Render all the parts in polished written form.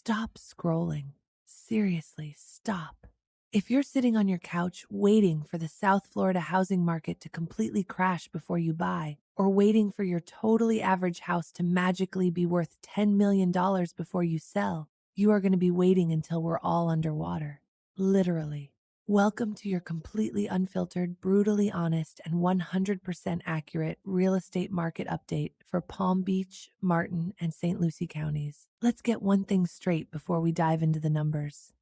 Stop scrolling. Seriously, stop. If you're sitting on your couch waiting for the South Florida housing market to completely crash before you buy, or waiting for your totally average house to magically be worth $10 million before you sell, you are going to be waiting until we're all underwater. Literally. Welcome to your completely unfiltered, brutally honest, and 100% accurate real estate market update for Palm Beach, Martin, and St. Lucie counties. Let's get one thing straight before we dive into the numbers.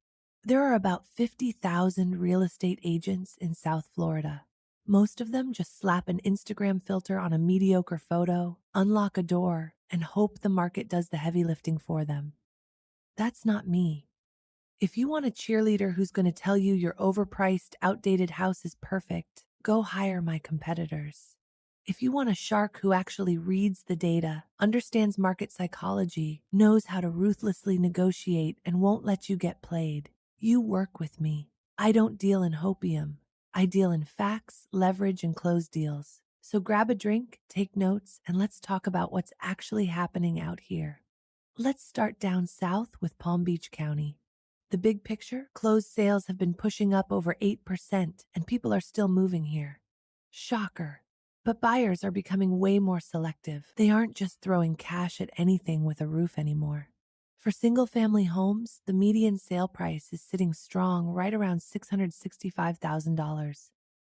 There are about 50,000 real estate agents in South Florida. Most of them just slap an Instagram filter on a mediocre photo, unlock a door, and hope the market does the heavy lifting for them. That's not me. If you want a cheerleader who's going to tell you your overpriced, outdated house is perfect, go hire my competitors. If you want a shark who actually reads the data, understands market psychology, knows how to ruthlessly negotiate, and won't let you get played, you work with me. I don't deal in hopium. I deal in facts, leverage, and close deals. So grab a drink, take notes, and let's talk about what's actually happening out here. Let's start down south with Palm Beach County. The big picture, closed sales have been pushing up over 8%, and people are still moving here. Shocker. But buyers are becoming way more selective. They aren't just throwing cash at anything with a roof anymore. For single-family homes, the median sale price is sitting strong right around $665,000.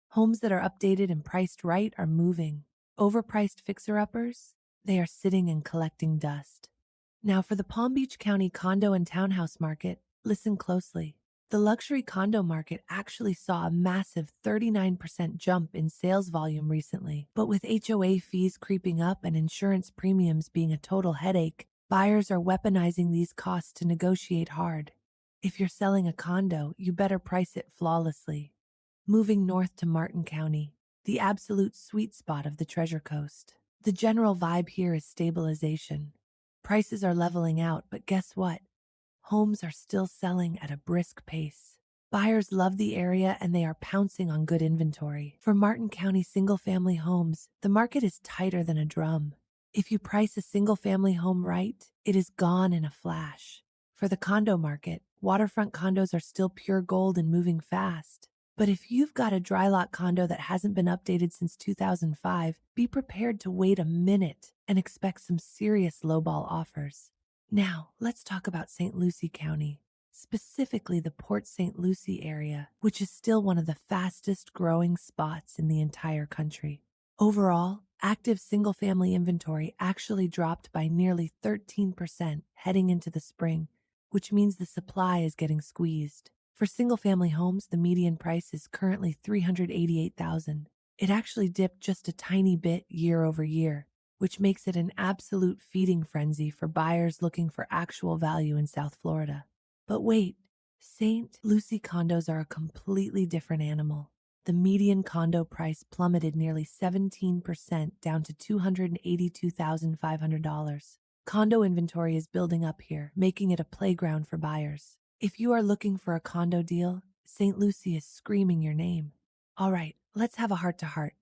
Homes that are updated and priced right are moving. Overpriced fixer-uppers, they are sitting and collecting dust. Now for the Palm Beach County condo and townhouse market, listen closely. The luxury condo market actually saw a massive 39% jump in sales volume recently, but with HOA fees creeping up and insurance premiums being a total headache, buyers are weaponizing these costs to negotiate hard. If you're selling a condo, you better price it flawlessly. Moving north to Martin County, the absolute sweet spot of the Treasure Coast. The general vibe here is stabilization. Prices are leveling out, but guess what? Homes are still selling at a brisk pace. Buyers love the area and they are pouncing on good inventory. For Martin County single-family homes, the market is tighter than a drum. If you price a single-family home right, it is gone in a flash. For the condo market, waterfront condos are still pure gold and moving fast. But if you've got a dry lot condo that hasn't been updated since 2005, be prepared to wait a minute and expect some serious lowball offers. Now, let's talk about St. Lucie County, specifically the Port St. Lucie area, which is still one of the fastest growing spots in the entire country. Overall, active single-family inventory actually dropped by nearly 13% heading into the spring, which means the supply is getting squeezed. For single-family homes, the median price is currently $388,000. It actually dipped just a tiny bit year over year, which makes it an absolute feeding frenzy for buyers looking for actual value in South Florida. But wait, St. Lucie condos are a completely different animal. The median condo price plummeted nearly 17% down to $282,500. Condo inventory is building up here, making it a playground for buyers. If you are looking for a condo deal, St. Lucie is screaming your name. All right, let's have a heart-to-heart.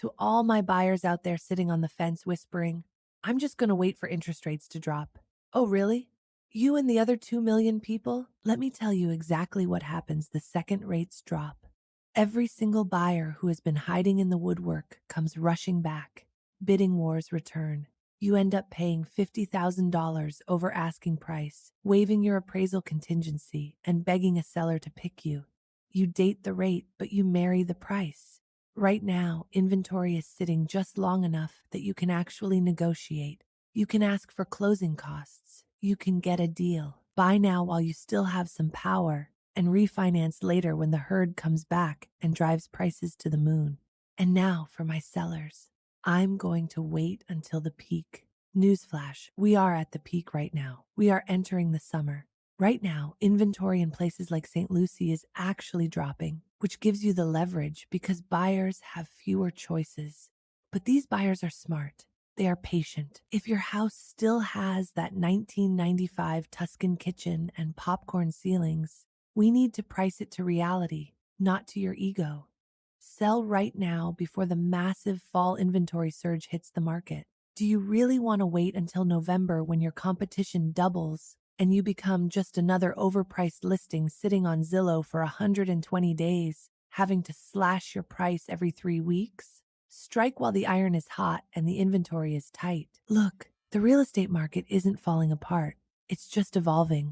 To all my buyers out there sitting on the fence whispering, I'm just going to wait for interest rates to drop. Oh, really? You and the other 2 million people? Let me tell you exactly what happens the second rates drop. Every single buyer who has been hiding in the woodwork comes rushing back. Bidding wars return. You end up paying $50,000 over asking price, waiving your appraisal contingency, and begging a seller to pick you. You date the rate, but you marry the price. Right now, inventory is sitting just long enough that you can actually negotiate. You can ask for closing costs. You can get a deal. Buy now while you still have some power, and refinance later when the herd comes back and drives prices to the moon. And now for my sellers. I'm going to wait until the peak. Newsflash, we are at the peak right now. We are entering the summer. Right now, inventory in places like St. Lucie is actually dropping, which gives you the leverage because buyers have fewer choices. But these buyers are smart. They are patient. If your house still has that 1995 Tuscan kitchen and popcorn ceilings, we need to price it to reality, not to your ego. Sell right now before the massive fall inventory surge hits the market. Do you really want to wait until November when your competition doubles and you become just another overpriced listing sitting on Zillow for 120 days, having to slash your price every 3 weeks? Strike while the iron is hot and the inventory is tight. Look, the real estate market isn't falling apart. It's just evolving.